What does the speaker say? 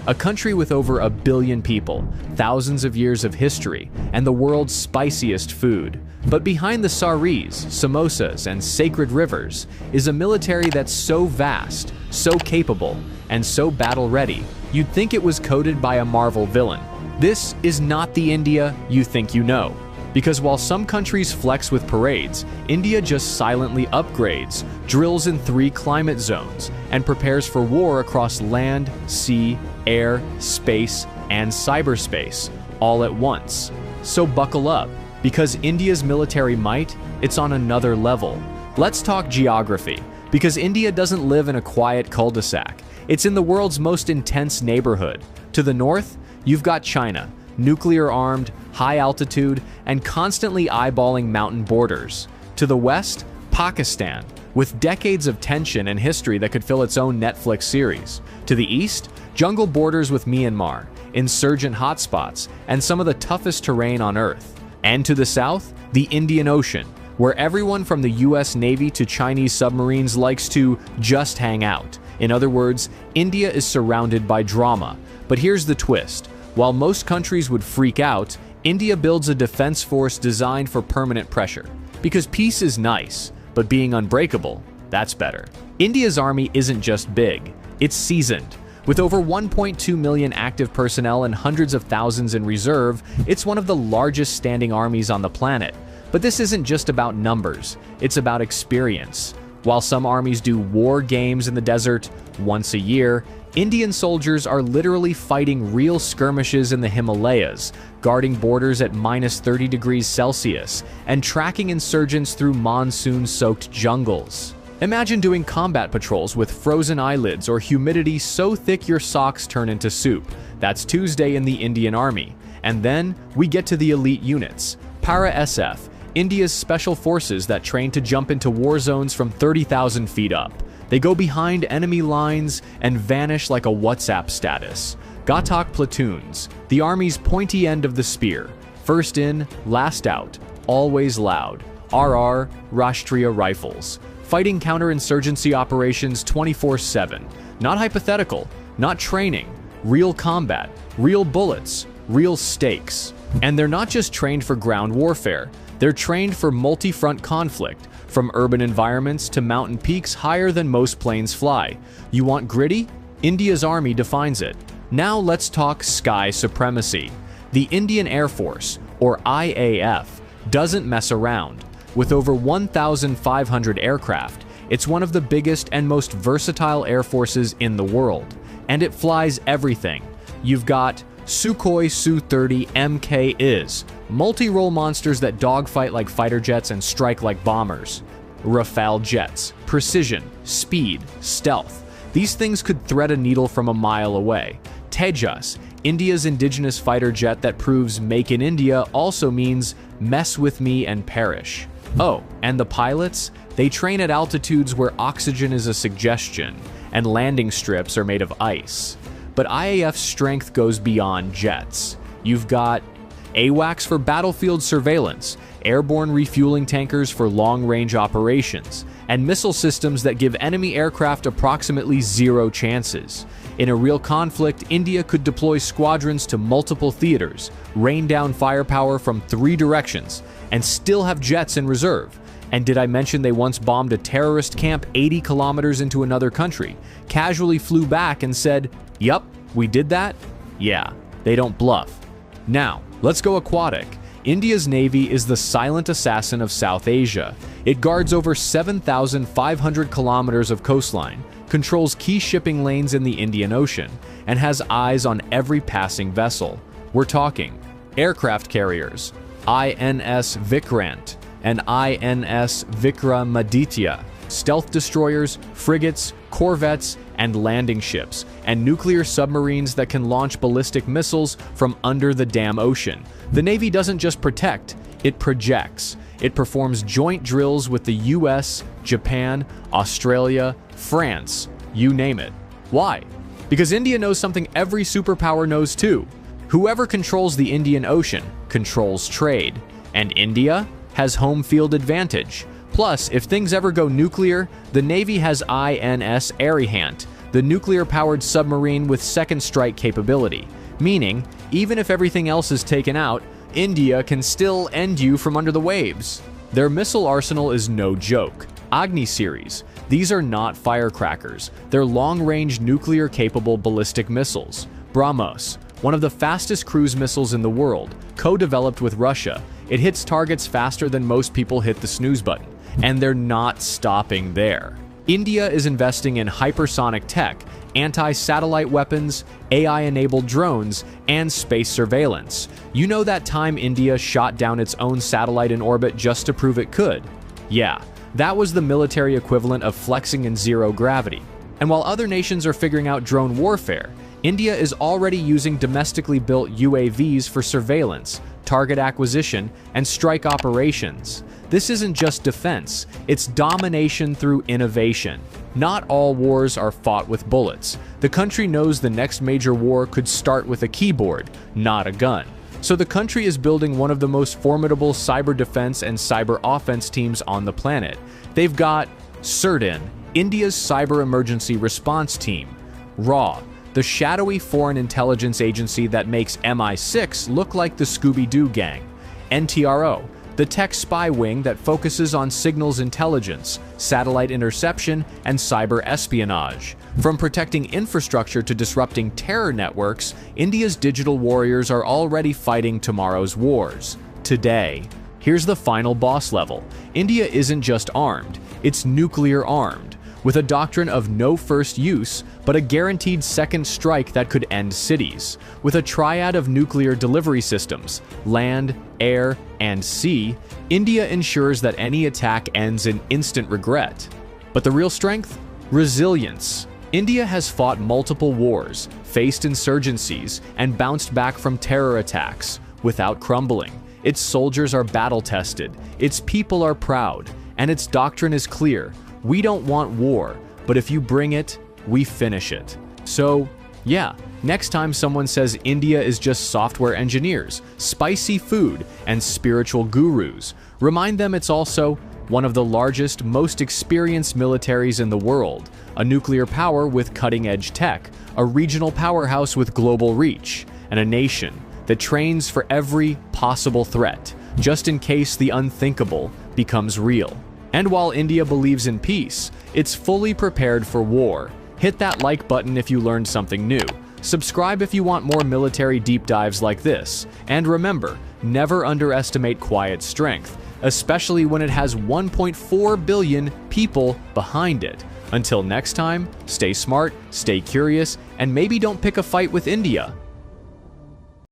a country with over 1 billion people, thousands of years of history, and the world's spiciest food. But behind the saris, samosas, and sacred rivers is a military that's so vast, so capable, and so battle-ready, you'd think it was coded by a Marvel villain. This is not the India you think you know. Because while some countries flex with parades, India just silently upgrades, drills in 3 climate zones, and prepares for war across land, sea, air, space, and cyberspace, all at once. So buckle up, because India's military might, it's on another level. Let's talk geography, because India doesn't live in a quiet cul-de-sac. It's in the world's most intense neighborhood. To the north, you've got China, nuclear-armed, high altitude, and constantly eyeballing mountain borders. To the west, Pakistan, with decades of tension and history that could fill its own Netflix series. To the east, jungle borders with Myanmar, insurgent hotspots, and some of the toughest terrain on Earth. And to the south, the Indian Ocean, where everyone from the US Navy to Chinese submarines likes to just hang out. In other words, India is surrounded by drama. But here's the twist. While most countries would freak out, India builds a defense force designed for permanent pressure. Because peace is nice, but being unbreakable, that's better. India's army isn't just big, it's seasoned. With over 1.2 million active personnel and hundreds of thousands in reserve, it's one of the largest standing armies on the planet. But this isn't just about numbers, it's about experience. While some armies do war games in the desert once a year, Indian soldiers are literally fighting real skirmishes in the Himalayas, guarding borders at -30 degrees Celsius, and tracking insurgents through monsoon-soaked jungles. Imagine doing combat patrols with frozen eyelids or humidity so thick your socks turn into soup. That's Tuesday in the Indian Army. And then we get to the elite units. Para-SF, India's special forces that train to jump into war zones from 30,000 feet up. They go behind enemy lines and vanish like a WhatsApp status. Ghatak platoons, the army's pointy end of the spear. First in, last out, always loud. RR, Rashtriya Rifles. Fighting counterinsurgency operations 24/7. Not hypothetical, not training. Real combat, real bullets, real stakes. And they're not just trained for ground warfare. They're trained for multi-front conflict, from urban environments to mountain peaks higher than most planes fly. You want gritty? India's army defines it. Now let's talk sky supremacy. The Indian Air Force, or IAF, doesn't mess around. With over 1,500 aircraft, it's one of the biggest and most versatile air forces in the world. And it flies everything. You've got Sukhoi Su-30 MK-IS, multi-role monsters that dogfight like fighter jets and strike like bombers. Rafale jets, precision, speed, stealth. These things could thread a needle from a mile away. Tejas, India's indigenous fighter jet that proves "Make in India" also means mess with me and perish. Oh, and the pilots? They train at altitudes where oxygen is a suggestion, and landing strips are made of ice. But IAF's strength goes beyond jets. You've got AWACS for battlefield surveillance, airborne refueling tankers for long-range operations, and missile systems that give enemy aircraft approximately 0 chances. In a real conflict, India could deploy squadrons to multiple theaters, rain down firepower from 3 directions, and still have jets in reserve. And did I mention they once bombed a terrorist camp 80 kilometers into another country, casually flew back and said, "Yup, we did that"? Yeah, they don't bluff. Now, let's go aquatic. India's Navy is the silent assassin of South Asia. It guards over 7,500 kilometers of coastline, controls key shipping lanes in the Indian Ocean, and has eyes on every passing vessel. We're talking aircraft carriers, INS Vikrant and INS Vikramaditya, stealth destroyers, frigates, corvettes, and landing ships, and nuclear submarines that can launch ballistic missiles from under the damn ocean. The Navy doesn't just protect, it projects. It performs joint drills with the US, Japan, Australia, France, you name it. Why? Because India knows something every superpower knows too. Whoever controls the Indian Ocean controls trade, and India has home field advantage. Plus, if things ever go nuclear, the Navy has INS Arihant, the nuclear-powered submarine with second strike capability, meaning, even if everything else is taken out, India can still end you from under the waves. Their missile arsenal is no joke. Agni series. These are not firecrackers. They're long-range nuclear-capable ballistic missiles. BrahMos, one of the fastest cruise missiles in the world, co-developed with Russia. It hits targets faster than most people hit the snooze button. And they're not stopping there. India is investing in hypersonic tech, anti-satellite weapons, AI-enabled drones, and space surveillance. You know that time India shot down its own satellite in orbit just to prove it could? Yeah, that was the military equivalent of flexing in zero gravity. And while other nations are figuring out drone warfare, India is already using domestically built UAVs for surveillance, target acquisition, and strike operations. This isn't just defense, it's domination through innovation. Not all wars are fought with bullets. The country knows the next major war could start with a keyboard, not a gun. So the country is building one of the most formidable cyber defense and cyber offense teams on the planet. They've got Serene, India's cyber emergency response team, RAW, the shadowy foreign intelligence agency that makes MI6 look like the Scooby-Doo gang, NTRO, the tech spy wing that focuses on signals intelligence, satellite interception, and cyber espionage. From protecting infrastructure to disrupting terror networks, India's digital warriors are already fighting tomorrow's wars. Today. Here's the final boss level. India isn't just armed, it's nuclear armed, with a doctrine of no first use, but a guaranteed second strike that could end cities. With a triad of nuclear delivery systems, land, air, and sea, India ensures that any attack ends in instant regret. But the real strength? Resilience. India has fought multiple wars, faced insurgencies, and bounced back from terror attacks without crumbling. Its soldiers are battle-tested, its people are proud, and its doctrine is clear. We don't want war, but if you bring it, we finish it. So, yeah, next time someone says India is just software engineers, spicy food, and spiritual gurus, remind them it's also one of the largest, most experienced militaries in the world, a nuclear power with cutting-edge tech, a regional powerhouse with global reach, and a nation that trains for every possible threat, just in case the unthinkable becomes real. And while India believes in peace, it's fully prepared for war. Hit that like button if you learned something new. Subscribe if you want more military deep dives like this. And remember, never underestimate quiet strength, especially when it has 1.4 billion people behind it. Until next time, stay smart, stay curious, and maybe don't pick a fight with India.